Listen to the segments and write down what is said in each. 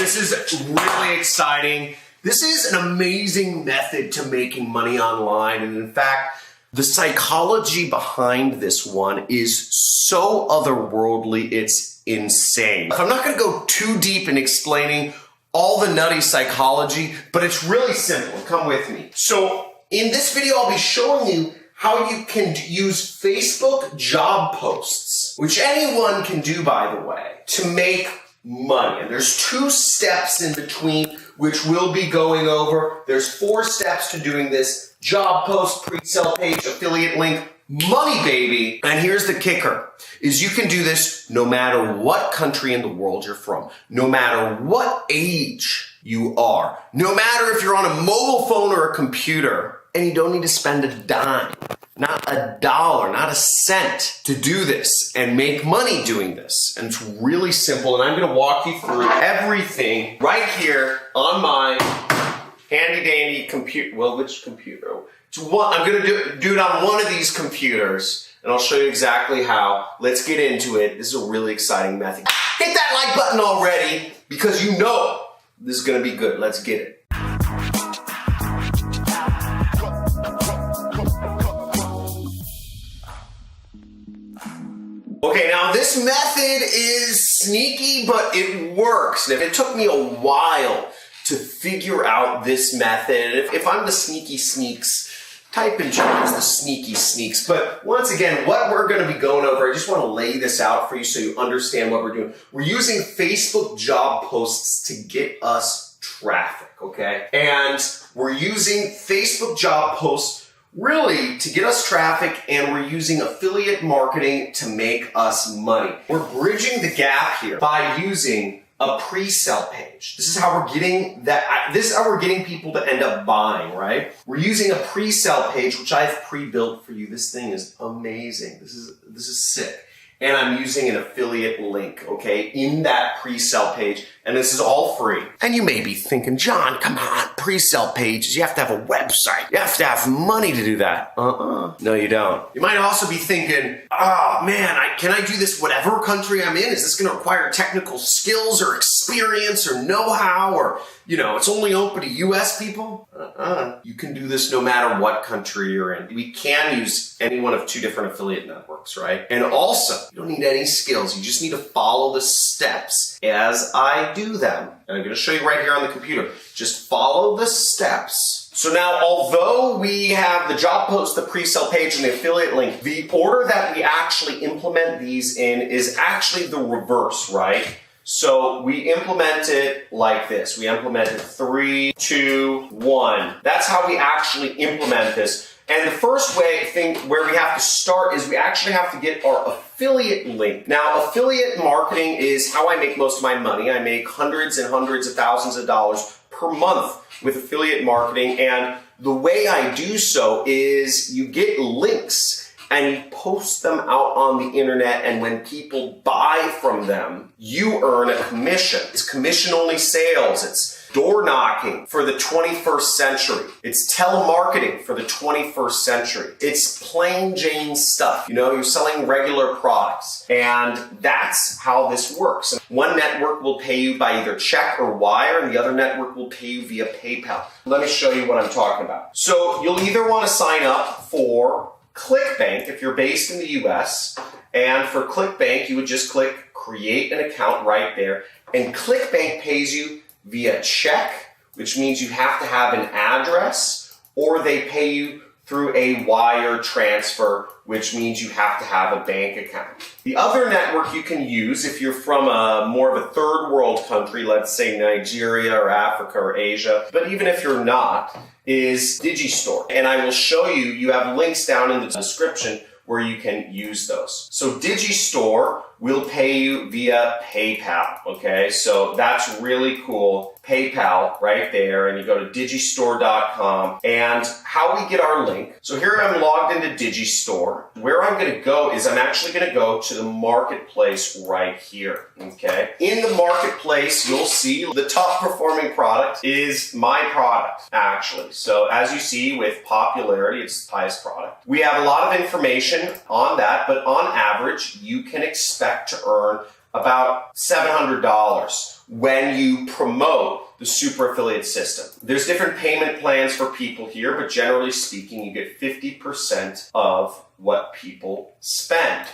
this is really exciting. This is an amazing method to making money online. And in fact, the psychology behind this one is so otherworldly, it's insane. I'm not gonna go too deep in explaining all the nutty psychology, but it's really simple. Come with me. So in this video, I'll be showing you how you can use Facebook job posts, which anyone can do, by the way, to make money. And there's 2 steps in between, which we'll be going over. There's 4 steps to doing this: job post, pre-sale page, affiliate link, money, baby. And here's the kicker, is you can do this no matter what country in the world you're from, no matter what age you are, no matter if you're on a mobile phone or a computer, and you don't need to spend a dime, not a dollar, not a cent to do this and make money doing this. And it's really simple, and I'm gonna walk you through everything right here on my handy dandy computer. Well, which computer? I'm gonna do it on one of these computers, and I'll show you exactly how. Let's get into it. This is a really exciting method. Hit that like button already, because you know this is gonna be good. Let's get it. Okay, now this method is sneaky, but it works. And it took me a while to figure out this method. If I'm the sneaky sneaks, type in John as the sneaky sneaks. But once again, what we're gonna be going over, I just wanna lay this out for you so you understand what we're doing. We're using Facebook job posts to get us traffic, okay? And we're using Facebook job posts really to get us traffic, and we're using affiliate marketing to make us money. We're bridging the gap here by using a pre-sale page. This is how we're getting people to end up buying, right? We're using a pre-sale page, which I've pre-built for you. This thing is amazing. This is sick. And I'm using an affiliate link, okay, in that pre-sale page. And this is all free. And you may be thinking, John, come on, pre-sale pages, you have to have a website. You have to have money to do that. No, you don't. You might also be thinking, oh man, can I do this whatever country I'm in? Is this gonna require technical skills or experience or know-how, or, you know, it's only open to US people? You can do this no matter what country you're in. We can use any one of 2 different affiliate networks, right? And also, you don't need any skills. You just need to follow the steps as I do them. And I'm gonna show you right here on the computer. Just follow the steps. So now, although we have the job post, the pre-sale page, and the affiliate link, the order that we actually implement these in is actually the reverse, right? So we implement it like this. We implement it 3, 2, 1. That's how we actually implement this. And the first thing where we have to start is we actually have to get our affiliate link. Now, affiliate marketing is how I make most of my money. I make hundreds and hundreds of thousands of dollars per month with affiliate marketing. And the way I do so is you get links and you post them out on the internet, and when people buy from them, you earn a commission. It's commission-only sales. It's door knocking for the 21st century. It's telemarketing for the 21st century. It's plain Jane stuff. You know, you're selling regular products, and that's how this works. One network will pay you by either check or wire, and the other network will pay you via PayPal. Let me show you what I'm talking about. So you'll either want to sign up for ClickBank if you're based in the US, and for ClickBank, you would just click create an account right there, and ClickBank pays you via check, which means you have to have an address, or they pay you through a wire transfer, which means you have to have a bank account. The other network you can use if you're from more of a third world country, let's say Nigeria or Africa or Asia, but even if you're not, is Digistore. And I will show you, you have links down in the description where you can use those. So Digistore will pay you via PayPal, okay? So that's really cool. PayPal right there, and you go to digistore.com. And how we get our link. So here I'm logged into Digistore. Where I'm gonna go is I'm actually gonna go to the marketplace right here, okay? In the marketplace, you'll see the top performing product is my product, actually. So as you see with popularity, it's the highest product. We have a lot of information on that, but on average, you can expect to earn about $700 when you promote the super affiliate system. There's different payment plans for people here, but generally speaking, you get 50% of what people spend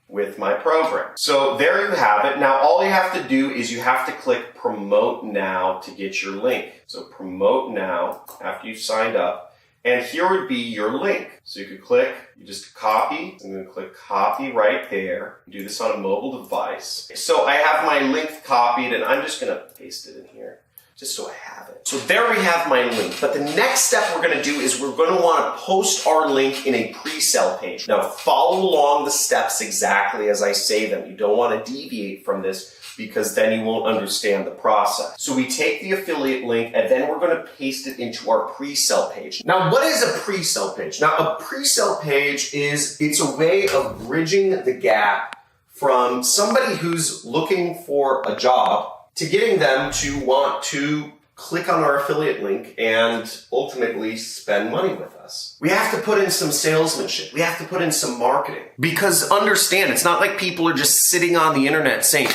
with my program. So there you have it. Now all you have to do is you have to click promote now to get your link. So promote now after you've signed up, and here would be your link. So you could click, you just copy. I'm going to click copy right there. Do this on a mobile device. So I have my link copied, and I'm just going to paste it in here just so I have it. So there we have my link. But the next step we're going to do is we're going to want to post our link in a pre-sale page. Now follow along the steps exactly as I say them. You don't want to deviate from this because then you won't understand the process. So we take the affiliate link and then we're going to paste it into our pre-sale page. Now what is a pre-sale page? Now a pre-sale page it's a way of bridging the gap from somebody who's looking for a job to getting them to want to click on our affiliate link and ultimately spend money with us. We have to put in some salesmanship. We have to put in some marketing. Because understand, it's not like people are just sitting on the internet saying,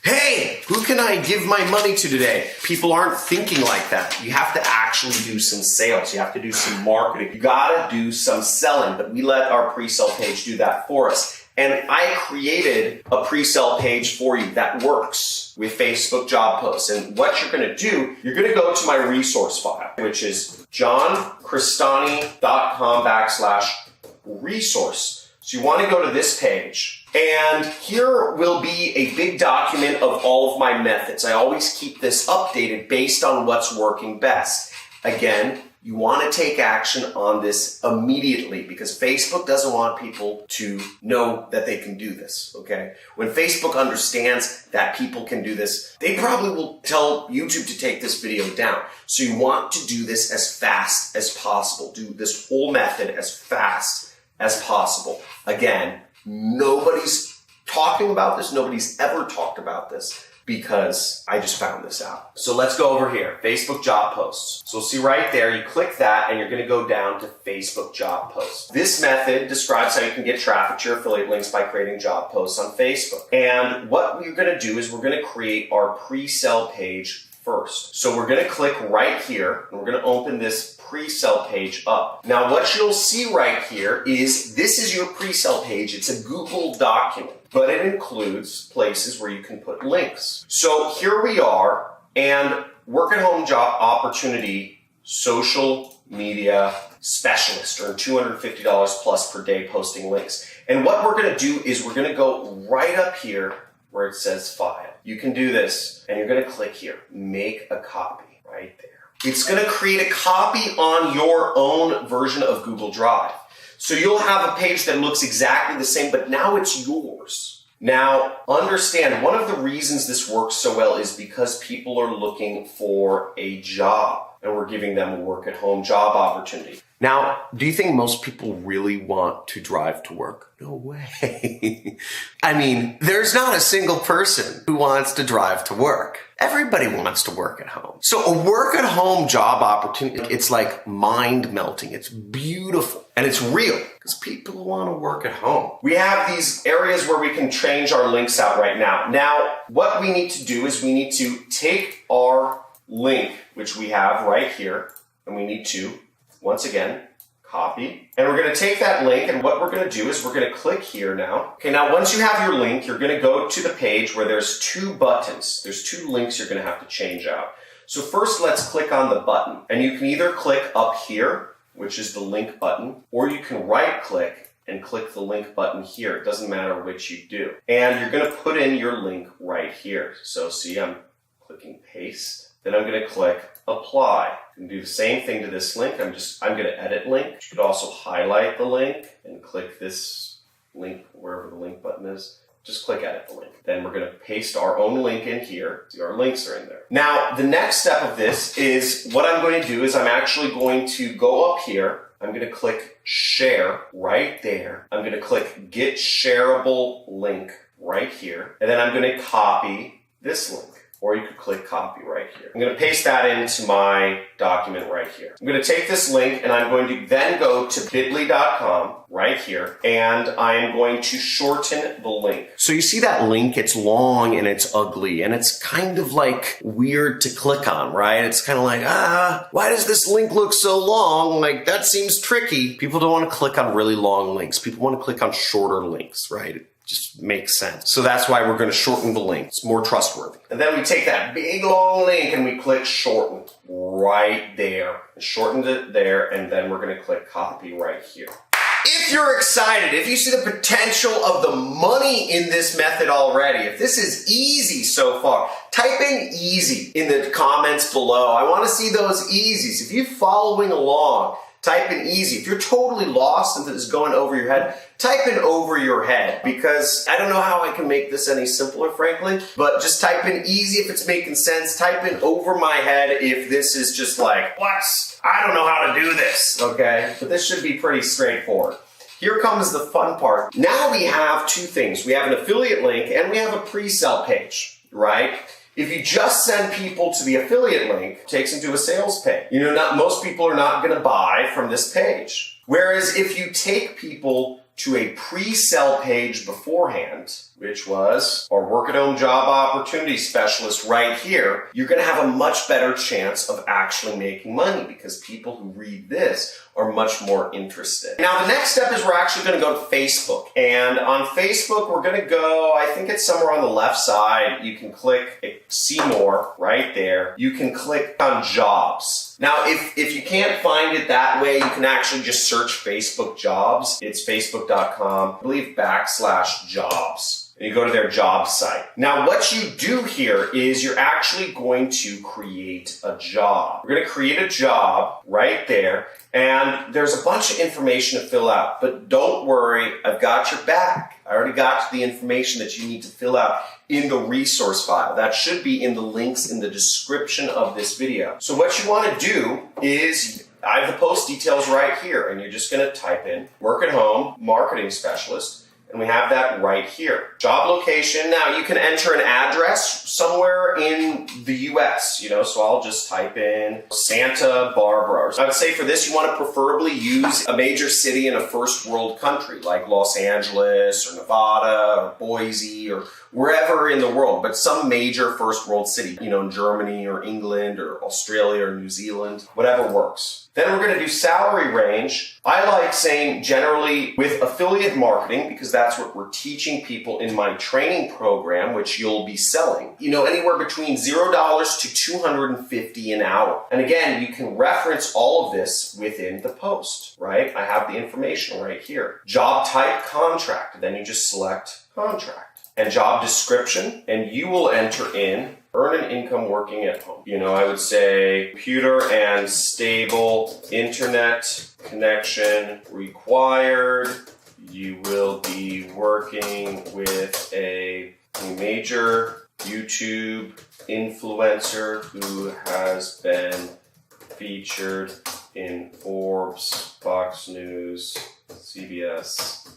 hey, who can I give my money to today? People aren't thinking like that. You have to actually do some sales. You have to do some marketing. You gotta do some selling, but we let our pre-sale page do that for us. And I created a pre-sale page for you that works with Facebook job posts. And what you're going to do, you're going to go to my resource file, which is johncrestani.com/resource. So you want to go to this page. And here will be a big document of all of my methods. I always keep this updated based on what's working best. Again, you want to take action on this immediately because Facebook doesn't want people to know that they can do this, okay? When Facebook understands that people can do this, they probably will tell YouTube to take this video down. So you want to do this as fast as possible. Do this whole method as fast as possible. Again, nobody's talking about this. Nobody's ever talked about this, because I just found this out. So let's go over here, Facebook job posts. So see right there, you click that and you're gonna go down to Facebook job posts. This method describes how you can get traffic to your affiliate links by creating job posts on Facebook. And what we're gonna do is we're gonna create our pre-sale page first. So we're gonna click right here and we're gonna open this pre-sale page up. Now what you'll see right here is this is your pre-sale page. It's a Google document, but it includes places where you can put links. So here we are, and work at home job opportunity, social media specialist, earn $250 plus per day posting links. And what we're gonna do is we're gonna go right up here where it says file. You can do this, and you're gonna click here, make a copy right there. It's gonna create a copy on your own version of Google Drive. So you'll have a page that looks exactly the same, but now it's yours. Now, understand, one of the reasons this works so well is because people are looking for a job, and we're giving them a work-at-home job opportunity. Now, do you think most people really want to drive to work? No way. I mean, there's not a single person who wants to drive to work. Everybody wants to work at home. So a work-at-home job opportunity, it's like mind-melting. It's beautiful. And it's real because people want to work at home. We have these areas where we can change our links out right now. Now, what we need to do is we need to take our link, which we have right here, and we need to, once again, copy. And we're going to take that link, and what we're going to do is we're going to click here now. Okay, now once you have your link, you're going to go to the page where there's two buttons. There's two links you're going to have to change out. So first, let's click on the button. And you can either click up here, which is the link button, or you can right-click and click the link button here. It doesn't matter which you do. And you're going to put in your link right here. So see, I'm clicking paste. Then I'm going to click apply. You can do the same thing to this link. I'm going to edit link. You could also highlight the link and click this link wherever the link button is. Just click edit the link. Then we're going to paste our own link in here. See, our links are in there. Now, the next step of this is what I'm going to do is I'm actually going to go up here. I'm going to click share right there. I'm going to click get shareable link right here. And then I'm going to copy this link. or you could click copy right here. I'm going to paste that into my document right here. I'm going to take this link and I'm going to then go to bit.ly.com right here, and I am going to shorten the link. So you see that link, it's long and it's ugly and it's kind of like weird to click on, right? It's kind of like, why does this link look so long? Like, that seems tricky. People don't want to click on really long links. People want to click on shorter links, right? It just makes sense. So that's why we're going to shorten the link. It's more trustworthy. And then we take that big long link and we click shorten right there. Shortened it there, and then we're going to click copy right here. If you're excited, if you see the potential of the money in this method already, if this is easy so far, type in easy in the comments below. I want to see those easies. If you're following along, type in easy. If you're totally lost and this is going over your head, type in over your head, because I don't know how I can make this any simpler, frankly, but just type in easy if it's making sense. Type in over my head if this is just like, what? I don't know how to do this, okay? But this should be pretty straightforward. Here comes the fun part. Now we have two things. We have an affiliate link and we have a pre-sell page, right? If you just send people to the affiliate link, it takes them to a sales page. You know, most people are not going to buy from this page. Whereas if you take people to a pre-sell page beforehand, which was our work at home job opportunity specialist right here, you're going to have a much better chance of actually making money because people who read this are much more interested. Now, the next step is we're actually going to go to Facebook. And on Facebook, we're going to go, I think it's somewhere on the left side. You can click see more right there. You can click on jobs. Now, if you can't find it that way, you can actually just search Facebook jobs. It's facebook.com, I believe /jobs. And you go to their job site. Now, what you do here is you're actually going to create a job. We're going to create a job right there, and there's a bunch of information to fill out. But don't worry, I've got your back. I already got the information that you need to fill out in the resource file. That should be in the links in the description of this video. So what you want to do is, I have the post details right here, and you're just going to type in work at home marketing specialist. And we have that right here. Job location. Now you can enter an address somewhere in the US, so I'll just type in Santa Barbara. I would say for this, you want to preferably use a major city in a first world country like Los Angeles or Nevada or Boise or wherever in the world, but some major first world city, in Germany or England or Australia or New Zealand, whatever works. Then we're going to do salary range. I like saying generally with affiliate marketing, because that's what we're teaching people in my training program, which you'll be selling, anywhere between $0 to $250 an hour. And again, you can reference all of this within the post, right? I have the information right here. Job type, contract. Then you just select contract. And job description, and you will enter in earn an income working at home. I would say computer and stable internet connection required. You will be working with a major YouTube influencer who has been featured in Forbes, Fox News, CBS,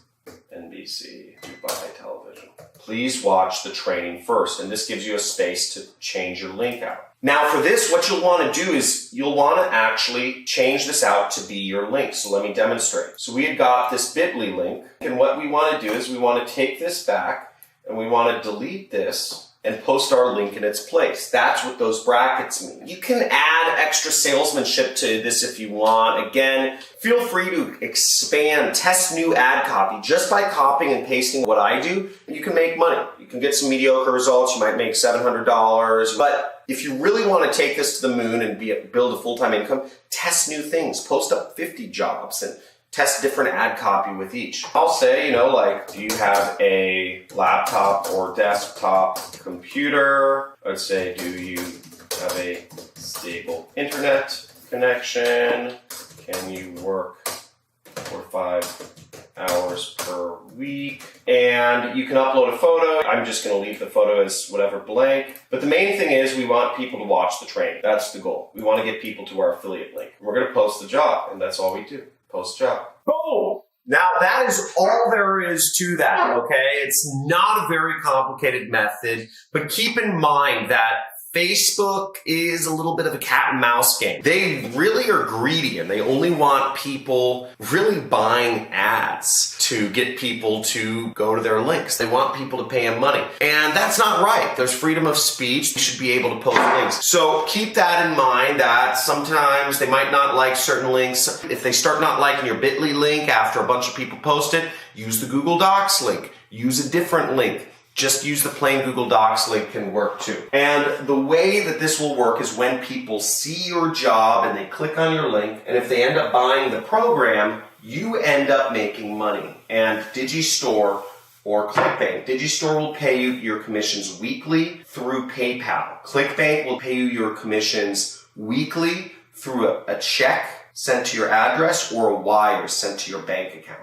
NBC, Dubai Television. Please watch the training first, and this gives you a space to change your link out. Now for this, what you'll want to do is you'll want to actually change this out to be your link. So let me demonstrate. So we had got this bit.ly link, and what we want to do is we want to take this back and we want to delete this and post our link in its place. That's what those brackets mean. You can add extra salesmanship to this if you want. Again, feel free to expand, test new ad copy. Just by copying and pasting what I do, you can make money. You can get some mediocre results. You might make $700. But if you really want to take this to the moon and build a full-time income, test new things. Post up 50 jobs and test different ad copy with each. I'll say, do you have a laptop or desktop computer? I'd say, do you have a stable internet connection? Can you work for 5 hours per week? And you can upload a photo. I'm just going to leave the photo as whatever blank. But the main thing is we want people to watch the training. That's the goal. We want to get people to our affiliate link. We're going to post the job, and that's all we do. Post job. Boom! Now that is all there is to that, okay? It's not a very complicated method, but keep in mind that Facebook is a little bit of a cat and mouse game. They really are greedy and they only want people really buying ads to get people to go to their links. They want people to pay them money. And that's not right. There's freedom of speech. You should be able to post links. So keep that in mind that sometimes they might not like certain links. If they start not liking your bit.ly link after a bunch of people post it, use the Google Docs link. Use a different link. Just use the plain Google Docs link can work too. And the way that this will work is when people see your job and they click on your link, and if they end up buying the program, you end up making money. And Digistore or ClickBank. Digistore will pay you your commissions weekly through PayPal. ClickBank will pay you your commissions weekly through a check sent to your address or a wire sent to your bank account.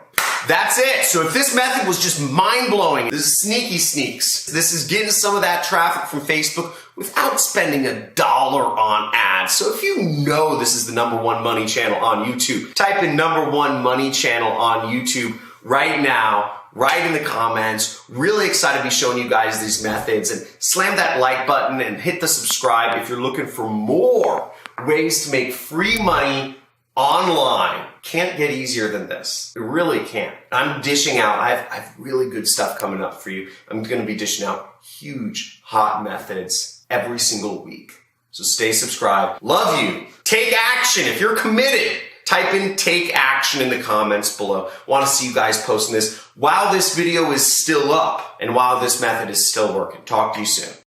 That's it. So if this method was just mind-blowing, this is Sneaky Sneaks. This is getting some of that traffic from Facebook without spending $1 on ads. So if you know this is the #1 money channel on YouTube, type in #1 money channel on YouTube right now. Write in the comments. Really excited to be showing you guys these methods, and slam that like button and hit the subscribe if you're looking for more ways to make free money online. Can't get easier than this. It really can't. I'm dishing out. I have really good stuff coming up for you. I'm going to be dishing out huge, hot methods every single week. So stay subscribed. Love you. Take action. If you're committed, type in take action in the comments below. Want to see you guys posting this while this video is still up and while this method is still working. Talk to you soon.